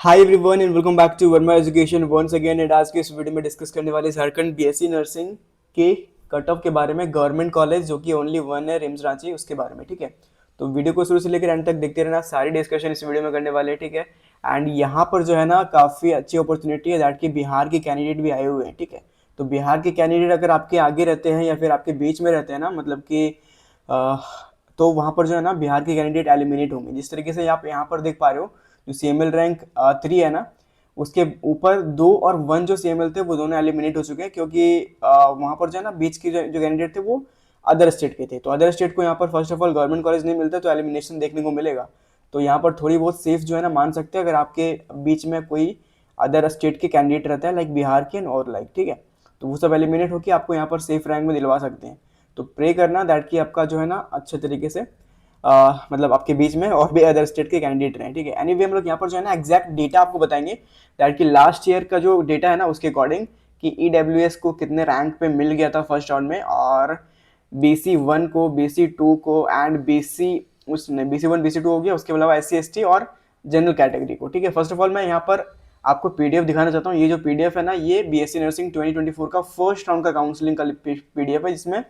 Hi everyone and welcome back to Verma education once again. And आज के इस video में डिस्कस करने वाले झारखंड बीएससी नर्सिंग के कट ऑफ के बारे में, गवर्नमेंट कॉलेज जो कि ओनली वन है रिम्स रांची, उसके बारे में। ठीक है, तो वीडियो को शुरू से लेकर एंड तक देखते रहना, सारी डिस्कशन इस वीडियो में करने वाले हैं। ठीक है, एंड यहाँ पर जो है ना काफ़ी अच्छी अपॉर्चुनिटी है दैट कि बिहार के कैंडिडेट भी आए हुए हैं। ठीक है, तो बिहार के कैंडिडेट अगर आपके आगे रहते हैं या फिर आपके बीच में रहते हैं ना, मतलब कि अ, तो वहाँ पर जो है ना बिहार के कैंडिडेट एलिमिनेट होंगे। जिस तरीके से आप यहाँ पर देख पा रहे हो, जो CML रैंक 3 है ना, उसके ऊपर 2 और 1 जो CML थे वो दोनों एलिमिनेट हो चुके हैं, क्योंकि वहाँ पर जो है ना बीच के जो कैंडिडेट थे वो अदर स्टेट के थे। तो अदर स्टेट को यहाँ पर first of all government college नहीं मिलता, तो एलिमिनेशन देखने को मिलेगा। तो यहाँ पर थोड़ी बहुत सेफ जो है ना मान सकते हैं अगर आपके बीच में कोई अदर स्टेट के कैंडिडेट रहता है, लाइक बिहार के और लाइक। ठीक है, तो वो सब एलिमिनेट होकर आपको यहाँ पर सेफ रैंक में दिलवा सकते हैं। तो प्रे करना दैट कि आपका जो है ना अच्छे तरीके से मतलब आपके बीच में और भी अदर स्टेट के कैंडिडेट रहे। ठीक है, एनीवे हम लोग यहाँ पर जो है ना एग्जैक्ट डेटा आपको बताएंगे दैट कि लास्ट ईयर का जो डेटा है ना उसके अकॉर्डिंग कि EWS को कितने रैंक पे मिल गया था फर्स्ट राउंड में, और BC1 को, BC2 को एंड उसने BC1 BC2 हो गया, उसके अलावा SC ST और जनरल कैटेगरी को। ठीक है, फर्स्ट ऑफ ऑल मैं यहाँ पर आपको PDF दिखाना चाहता हूँ। ये जो PDF है ना, ये BSc नर्सिंग 2024 का फर्स्ट राउंड का काउंसलिंग का PDF है, जिसमें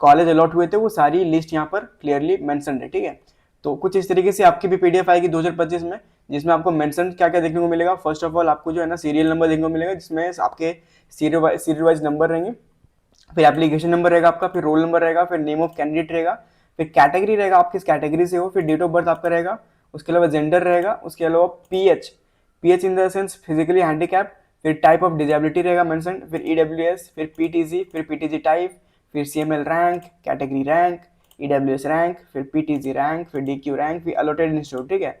कॉलेज अलॉट हुए थे वो सारी लिस्ट यहाँ पर क्लियरली मेंशन है। ठीक है, तो कुछ इस तरीके से आपकी भी PDF आएगी 2025 में, जिसमें आपको मेंशन क्या क्या देखने को मिलेगा। फर्स्ट ऑफ ऑल आपको जो है ना सीरियल नंबर देखने को मिलेगा, जिसमें आपके सीरियल वाइज नंबर रहेंगे, फिर एप्लीकेशन नंबर रहेगा आपका, फिर रोल नंबर रहेगा, फिर नेम ऑफ कैंडिडेट रहेगा, फिर कैटेगरी रहेगा आप किस कैटेगरी से हो, फिर डेट ऑफ बर्थ आपका रहेगा, उसके अलावा जेंडर रहेगा, उसके अलावा pH in the sense physically handicap, फिर टाइप ऑफ डिजेबिलिटी रहेगा मेंशन, फिर EWS, फिर PTG, फिर PTG टाइप, फिर CML rank, category rank, EWS rank, फिर PTG रैंक, फिर DQ रैंक, फिर अलॉटेड इंस्टीट्यूट। ठीक है,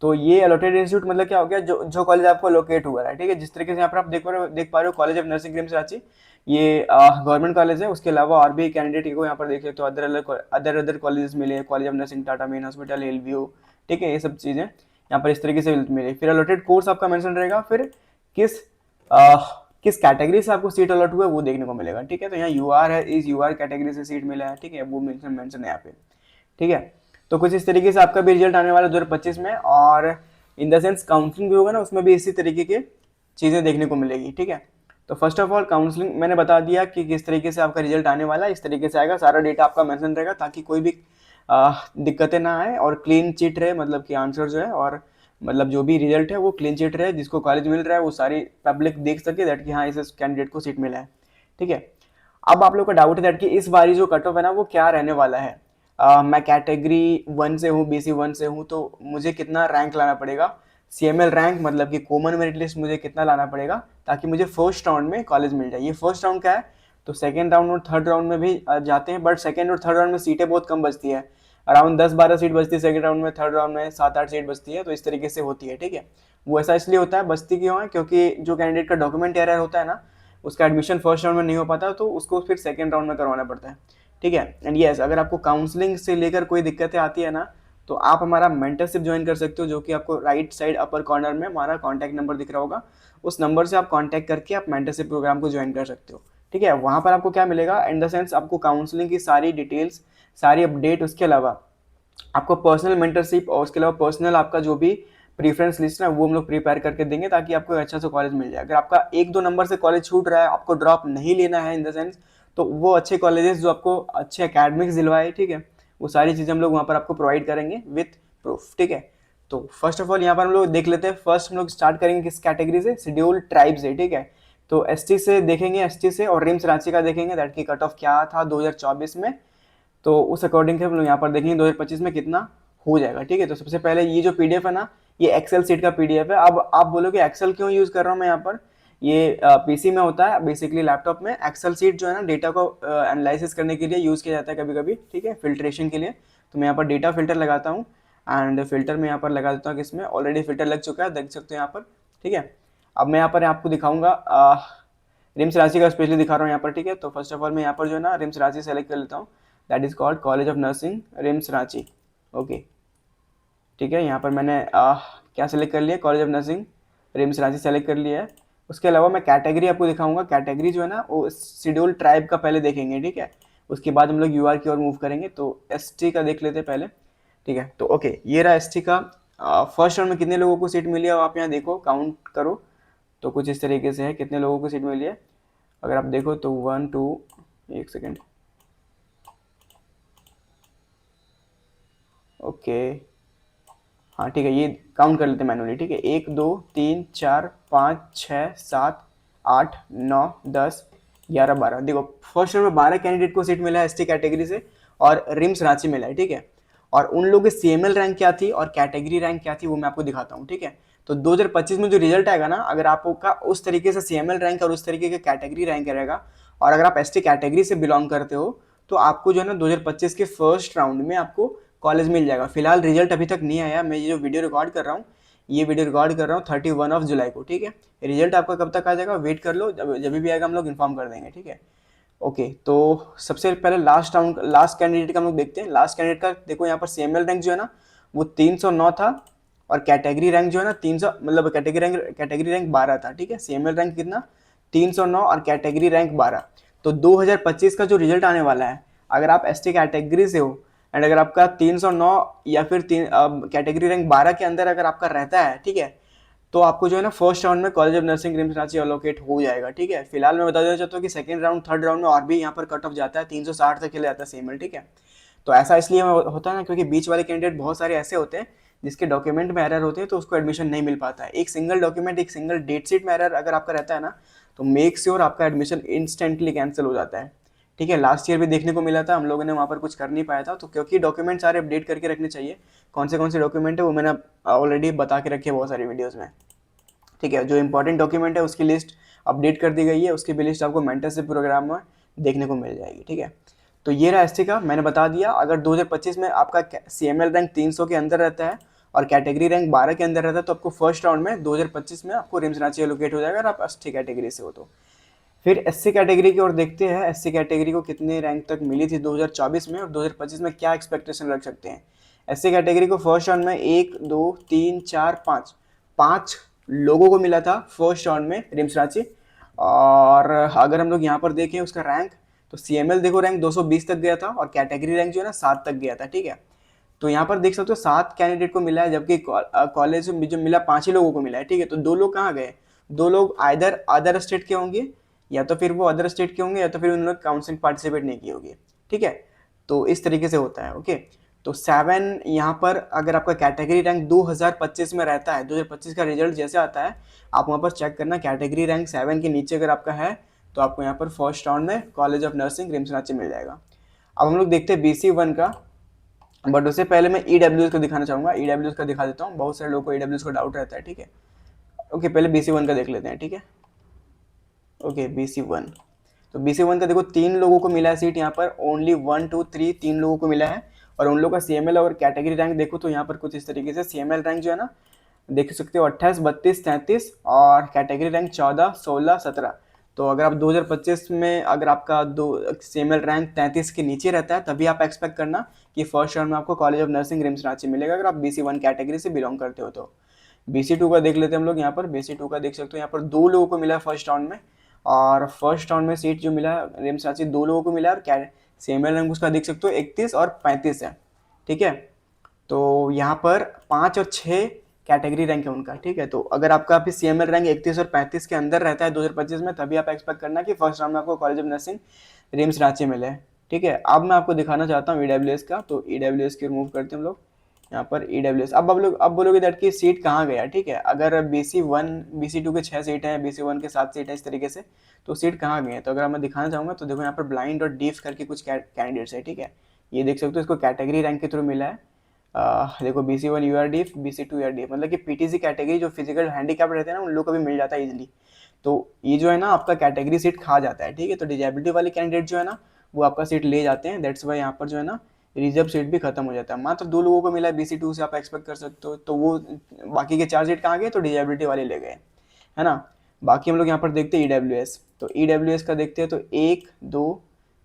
तो ये अलॉटेड इंस्टीट्यूट मतलब क्या हो गया, जो जो कॉलेज आपको लोकेट हुआ है। ठीक है, जिस तरीके से यहाँ पर आप देख पा रहे हो college of nursing RIMS Ranchi, ये गवर्नमेंट कॉलेज है। उसके अलावा और भी कैंडिडेट को यहाँ पर देख लेते हो, अदर अदर कॉलेजेस मिले, college of nursing, Tata main hospital, LVU। ठीक है, ये सब चीज़ें यहाँ पर इस तरीके से मिले। फिर अलॉटेड कोर्स आपका मेंशन रहेगा, फिर किस किस कैटेगरी से आपको सीट अलॉट हुआ है वो देखने को मिलेगा। ठीक है, तो यहाँ UR है, इस UR कैटेगरी से सीट मिला है। ठीक है, वो मेंशन है यहाँ पे। ठीक है, तो कुछ इस तरीके से आपका भी रिजल्ट आने वाला है 2025 में, और इन द सेंस काउंसलिंग भी होगा ना, उसमें भी इसी तरीके के चीज़ें देखने को मिलेगी। ठीक है, तो फर्स्ट ऑफ ऑल काउंसलिंग मैंने बता दिया कि किस तरीके से आपका रिजल्ट आने वाला है, इस तरीके से आएगा, सारा डेटा आपका मेंशन रहेगा ताकि कोई भी दिक्कतें ना आए और क्लीन चिट रहे, मतलब कि आंसर जो है और मतलब जो भी रिजल्ट है वो क्लीन चिट रहे, जिसको कॉलेज मिल रहा है वो सारी पब्लिक देख सके दैट कि हाँ इस कैंडिडेट को सीट मिला है। ठीक है, अब आप लोग का डाउट है दैट कि इस बारी जो कट ऑफ है ना वो क्या रहने वाला है। मैं कैटेगरी 1 से हूँ, BC1 से हूँ, तो मुझे कितना रैंक लाना पड़ेगा, CML रैंक मतलब कि कॉमन मेरिट लिस्ट मुझे कितना लाना पड़ेगा ताकि मुझे फर्स्ट राउंड में कॉलेज मिल जाए। ये फर्स्ट राउंड का है, तो सेकेंड राउंड और थर्ड राउंड में भी जाते हैं, बट सेकेंड और थर्ड राउंड में सीटें बहुत कम बचती है, अराउंड 10-12 सीट बचती है सेकेंड राउंड में, थर्ड राउंड में 7-8 सीट बचती है। तो इस तरीके से होती है। ठीक है, वो ऐसा इसलिए होता है, बचती क्यों है, क्योंकि जो कैंडिडेट का डॉक्यूमेंट एरर होता है ना, उसका एडमिशन फर्स्ट राउंड में नहीं हो पाता, तो उसको फिर सेकेंड राउंड में करवाना पड़ता है। ठीक है, एंड यस अगर आपको काउंसलिंग से लेकर कोई दिक्कतें आती है ना, तो आप हमारा मेंटरशिप ज्वाइन कर सकते हो, जो कि आपको राइट साइड अपर कॉर्नर में हमारा कॉन्टैक्ट नंबर दिख रहा होगा, उस नंबर से आप कॉन्टैक्ट करके आप मेंटरशिप प्रोग्राम को ज्वाइन कर सकते हो। ठीक है, वहाँ पर आपको क्या मिलेगा, इन द सेंस आपको काउंसलिंग की सारी डिटेल्स, सारी अपडेट, उसके अलावा आपको पर्सनल मेंटरशिप और उसके अलावा पर्सनल आपका जो भी प्रीफरेंस लिस्ट है वो हम लोग प्रिपेयर करके देंगे ताकि आपको अच्छा सा कॉलेज मिल जाए। अगर आपका 1-2 नंबर से कॉलेज छूट रहा है, आपको ड्रॉप नहीं लेना है इन द सेंस, तो वो अच्छे कॉलेजेस जो आपको अच्छे एकेडमिक्स दिलवाए, ठीक है, वो सारी चीज़ें हम लोग वहाँ पर आपको प्रोवाइड करेंगे विथ प्रूफ। ठीक है, तो फर्स्ट ऑफ ऑल यहाँ पर हम लोग देख लेते हैं, फर्स्ट हम लोग स्टार्ट करेंगे किस कैटेगरी से, शेड्यूल ट्राइब से। ठीक है, तो ST से देखेंगे, ST से, और रिम्स रांची का देखेंगे दैट की कट ऑफ क्या था 2024 में, तो उस अकॉर्डिंग से हम लोग यहाँ पर देखेंगे 2025 में कितना हो जाएगा। ठीक है, तो सबसे पहले ये जो PDF है ना, ये एक्सेल सीट का PDF है। अब आप बोलोगे एक्सेल क्यों यूज़ कर रहा हूँ मैं यहाँ पर, ये PC में होता है बेसिकली, लैपटॉप में एक्सेल सीट जो है ना डेटा को एनालिसिस करने के लिए यूज़ किया जाता है कभी कभी। ठीक है, फिल्ट्रेशन के लिए, तो मैं यहाँ पर डेटा फिल्टर लगाता हूँ, एंड फिल्टर में यहाँ पर लगा देता हूँ कि इसमें ऑलरेडी फिल्टर लग चुका है, देख सकते हो यहाँ पर। ठीक है, अब मैं यहाँ पर आपको दिखाऊंगा रिम्स रांची का स्पेशली दिखा रहा हूँ यहाँ पर। ठीक है, तो फर्स्ट ऑफ ऑल मैं यहाँ पर जो है ना रिम्स रांची सेलेक्ट कर लेता हूँ, that is called college of nursing RIMS Ranchi. Okay, ठीक है, यहाँ पर मैंने क्या सेलेक्ट कर लिया, college of nursing RIMS Ranchi select कर लिया है। उसके अलावा मैं कैटेगरी आपको दिखाऊंगा, कैटेगरी जो है ना वो शेड्यूल ट्राइब का पहले देखेंगे। ठीक है, उसके बाद हम लोग UR की ओर मूव करेंगे, तो ST का देख लेते हैं पहले। ठीक है, तो ओके, ये रहा ST का फर्स्ट राउंड में कितने लोगों को सीट मिली है आप यहाँ देखो, काउंट करो। तो कुछ इस तरीके से है, कितने लोगों को सीट मिली है अगर आप देखो तो 1 2, एक सेकेंड, ओके हाँ ठीक है, ये काउंट कर लेते हैं मैनुअली, ठीक है। 1 2 3 4 5 6 7 8 9 10 11 12, देखो फर्स्ट राउंड में 12 कैंडिडेट को सीट मिला है एसटी कैटेगरी से और रिम्स रांची मिला है, ठीक है। और उन लोगों की सीएमएल रैंक क्या थी और कैटेगरी रैंक क्या थी वो मैं आपको दिखाता हूँ, ठीक है। तो 2025 में जो रिजल्ट आएगा ना, अगर आपका उस तरीके से सीएमएल रैंक और उस तरीके का कैटेगरी रैंक रहेगा और अगर आप एसटी कैटेगरी से बिलोंग करते हो तो आपको जो है ना 2025 के फर्स्ट राउंड में आपको कॉलेज मिल जाएगा। फिलहाल रिजल्ट अभी तक नहीं आया, मैं ये जो वीडियो रिकॉर्ड कर रहा हूँ, ये वीडियो रिकॉर्ड कर रहा हूँ 31 जुलाई को, ठीक है। रिजल्ट आपका कब तक आ जाएगा वेट कर लो, जब भी आएगा हम लोग इन्फॉर्म कर देंगे, ठीक है। ओके, तो सबसे पहले लास्ट कैंडिडेट का हम लोग देखते हैं। लास्ट कैंडिडेट का देखो यहाँ पर सीएमएल रैंक जो है ना वो 309 था और कैटेगरी रैंक जो है ना 300, मतलब कैटेगरी रैंक 12 था, ठीक है। सीएमएल रैंक कितना 309 और कैटेगरी रैंक 12। तो 2025 का जो रिजल्ट आने वाला है, अगर आप एसटी कैटेगरी से हो एंड अगर आपका 309 या फिर कैटेगरी रैंक 12 के अंदर अगर आपका रहता है, ठीक है, तो आपको जो है ना फर्स्ट राउंड में college of nursing RIMS Ranchi allocate हो जाएगा, ठीक है। फिलहाल मैं बता देना चाहता हूँ कि सेकंड राउंड थर्ड राउंड में और भी यहाँ पर कट ऑफ जाता है, 360 तक खेला जाता है सीएमएल, ठीक है। तो ऐसा इसलिए होता है ना क्योंकि बीच वाले कैंडिडेट बहुत सारे ऐसे होते हैं जिसके डॉक्यूमेंट में एरर होते हैं तो उसको एडमिशन नहीं मिल पाता है। एक सिंगल डॉक्यूमेंट, एक सिंगल डेट शीट में एरर अगर आपका रहता है ना तो मेक श्योर आपका एडमिशन इंस्टेंटली कैंसिल हो जाता है, ठीक है। लास्ट ईयर भी देखने को मिला था, हम लोगों ने वहाँ पर कुछ कर नहीं पाया था, तो क्योंकि डॉक्यूमेंट सारे अपडेट करके रखने चाहिए। कौन से डॉक्यूमेंट है वो मैंने ऑलरेडी बता के रखे बहुत सारी वीडियोज़ में, ठीक है। जो इंपॉर्टेंट डॉक्यूमेंट है उसकी लिस्ट अपडेट कर दी गई है, उसकी भी लिस्ट आपको मेंटरशिप प्रोग्राम में देखने को मिल जाएगी, ठीक है। तो ये रहा एसटी का, मैंने बता दिया। अगर 2025 में आपका सीएमएल रैंक 300 के अंदर रहता है और कैटेगरी रैंक 12 के अंदर रहता है तो आपको फर्स्ट राउंड में 2025 में आपको रिम्स रांची एलोकेट हो जाएगा अगर आप एसटी कैटेगरी से हो तो। फिर एससी कैटेगरी की ओर देखते हैं, एससी कैटेगरी को कितने रैंक तक मिली थी 2024 में और 2025 में क्या एक्सपेक्टेशन रख सकते हैं। एससी कैटेगरी को फर्स्ट राउंड में 1 2 3 4 5 5 लोगों को मिला था फर्स्ट राउंड में रिम्स रांची। और अगर हम लोग यहाँ पर देखें उसका रैंक, तो सीएमएल देखो रैंक 220 तक गया था और कैटेगरी रैंक जो है ना 7 तक गया था, ठीक है। तो यहाँ पर देख सकते हो 7 कैंडिडेट को मिला है जबकि कॉलेज में जो मिला 5 ही लोगों को मिला है, ठीक है। तो 2 लोग कहाँ गए, 2 लोग आइदर अदर स्टेट के होंगे या तो फिर वो अदर स्टेट के होंगे या तो फिर उन लोग काउंसलिंग पार्टिसिपेट नहीं किए होंगे, ठीक है। तो इस तरीके से होता है, ओके। तो 7 यहाँ पर अगर आपका कैटेगरी रैंक 2025 में रहता है, 2025 का रिजल्ट जैसे आता है आप वहाँ पर चेक करना, कैटेगरी रैंक 7 के नीचे अगर आपका है तो आपको यहाँ पर फर्स्ट राउंड में college of nursing RIMS Ranchi मिल जाएगा। अब हम लोग देखते हैं BC1 का, बट उससे पहले मैं EWS को दिखाना चाहूँगा। EWS का दिखा देता हूँ, बहुत सारे लोगों को EWS का डाउट रहता है, ठीक है। ओके, पहले BC1 का देख लेते हैं, ठीक है। ओके, BC1, तो BC1 का देखो 3 लोगों को मिला है सीट यहाँ पर, ओनली 1 2 3 3 लोगों को मिला है। और उन लोगों का CML और कैटेगरी रैंक देखो तो यहाँ पर कुछ इस तरीके से CML रैंक जो है ना देख सकते हो 28 32 33 और कैटेगरी रैंक 14 16 17। तो अगर आप 2025 में अगर आपका CML रैंक 33 के नीचे रहता है तभी आप एक्सपेक्ट करना कि फर्स्ट राउंड में आपको college of nursing RIMS Ranchi मिलेगा अगर आप BC1 कैटेगरी से बिलोंग करते हो तो। BC2 का देख लेते हैं हम लोग यहाँ पर। BC2 का देख सकते हो यहाँ पर 2 लोगों को मिला है फर्स्ट राउंड में और फर्स्ट राउंड में सीट जो मिला है रिम्स रांची 2 लोगों को मिला है और CML रैंक उसका देख सकते हो 31 और 35 है, ठीक है। तो यहाँ पर 5 और 6 कैटेगरी रैंक है उनका, ठीक है। तो अगर आपका भी CML रैंक 31 और 35 के अंदर रहता है 2025 में तभी आप एक्सपेक्ट करना कि फर्स्ट राउंड में आपको college of nursing RIMS Ranchi मिले, ठीक है। अब मैं आपको दिखाना चाहता हूँ EWS का, तो EWS की रिमूव करते हैं हम लोग यहाँ पर EWS। अब बोलोगे दैट की सीट कहाँ गया, ठीक है। अगर BC1 BC2 के 6 सीट हैं, BC1 के 7 सीट हैं इस तरीके से, तो सीट कहाँ गए हैं। तो अगर मैं दिखाना चाहूँगा तो देखो यहाँ पर ब्लाइंड और डीफ करके कुछ कैंडिडेट्स है, ठीक है। ये देख सकते हो इसको कैटेगरी रैंक के थ्रू मिला है। देखो BC1 URD, BC2 URD, मतलब कि PTC कैटेगरी जो फिजिकल हैंडीकैप रहते हैं ना उन लोग को भी मिल जाता है इजीली। तो ये जो है ना आपका कैटेगरी सीट खा जाता है, ठीक है। तो डिजेबिलिटी वाले कैंडिडेट जो है ना वो आपका सीट ले जाते हैं, दैट्स वाई यहाँ पर जो है ना रिजर्व सीट भी खत्म हो जाता है। मात्र 2 लोगों को मिला है BC2 से, आप एक्सपेक्ट कर सकते हो। तो वो बाकी के 4 सीट कहाँ गए, तो डिजेबिलिटी वाले ले गए, है ना। बाकी हम लोग यहाँ पर देखते हैं EWS। तो EWS का देखते हैं तो 1 2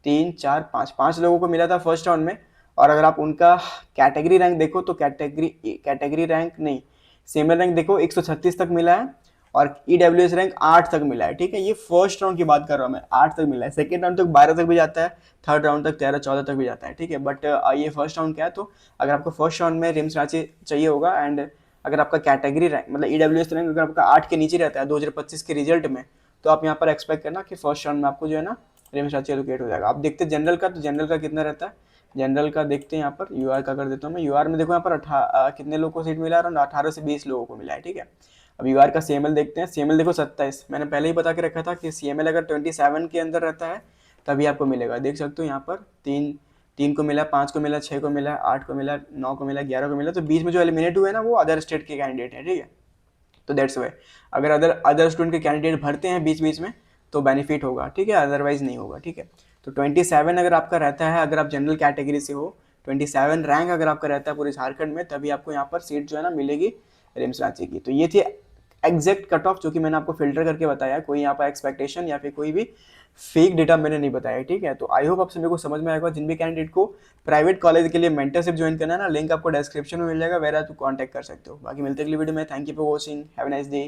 3 4 5 लोगों को मिला था फर्स्ट राउंड में। और अगर आप उनका कैटेगरी रैंक देखो तो कैटेगरी रैंक नहीं, सीएमएल रैंक देखो 136 तक मिला है और EWS रैंक 8 तक मिला है, ठीक है। ये फर्स्ट राउंड की बात कर रहा हूँ मैं, 8 तक मिला है। सेकेंड राउंड तक 12 तक भी जाता है, थर्ड राउंड तक 13 14 तक भी जाता है, ठीक है। बट ये फर्स्ट राउंड क्या है, तो अगर आपको फर्स्ट राउंड में रिम्स रांची चाहिए होगा एंड अगर आपका कैटेगरी रैंक मतलब ईडब्ल्यूएस रैंक अगर आपका 8 के नीचे रहता है 2025 के रिजल्ट में, तो आप यहाँ पर एक्सपेक्ट करना कि फर्स्ट राउंड में आपको जो है ना रिम्स रांची एलोकेट हो जाएगा। आप देखते हैं जनरल का, तो जनरल का कितना रहता है, जनरल का देखते हैं यहाँ पर, यूआर का कर देता हूँ मैं। यूआर में देखो यहाँ पर कितने लोगों को सीट मिला है, अराउंड 18 से 20 लोगों को मिला है, ठीक है। अब यूआर का सीएमएल देखते हैं, सीएमएल देखो 27, मैंने पहले ही बता के रखा था कि सीएमएल अगर 27 के अंदर रहता है तभी आपको मिलेगा। देख सकते हो यहाँ पर तीन तीन को मिला, 5 को मिला, 6 को मिला, 8 को मिला, 9 को मिला, 11 को मिला, तो बीच में जो एलिमिनेट हुए ना वो अदर स्टेट के कैंडिडेट हैं, ठीक है। तो दैट्स वाई अगर अदर स्टूडेंट के कैंडिडेट भरते हैं बीच बीच में तो बेनिफिट होगा, ठीक है, अदरवाइज नहीं होगा, ठीक है। तो 27 अगर आपका रहता है, अगर आप जनरल कैटेगरी से हो, 27 रैंक अगर आपका रहता है पूरे झारखंड में, तभी आपको यहाँ पर सीट जो है ना मिलेगी रिम्स रांची की। तो ये थी एग्जैक्ट कट ऑफ जो कि मैंने आपको फिल्टर करके बताया, कोई यहाँ पर एक्सपेक्टेशन या फिर कोई भी फेक डेटा मैंने नहीं बताया, ठीक है। तो आई होप आप सभी को समझ में आएगा। जिन भी कैंडिडेट को प्राइवेट कॉलेज के लिए मेंटरशिप ज्वाइन करना है ना, लिंक आपको डिस्क्रिप्शन में मिल जाएगा, वेर टू कॉन्टैक्ट कर सकते हो। बाकी मिलते हैं अगली वीडियो में। Thank you for watching, have a nice day.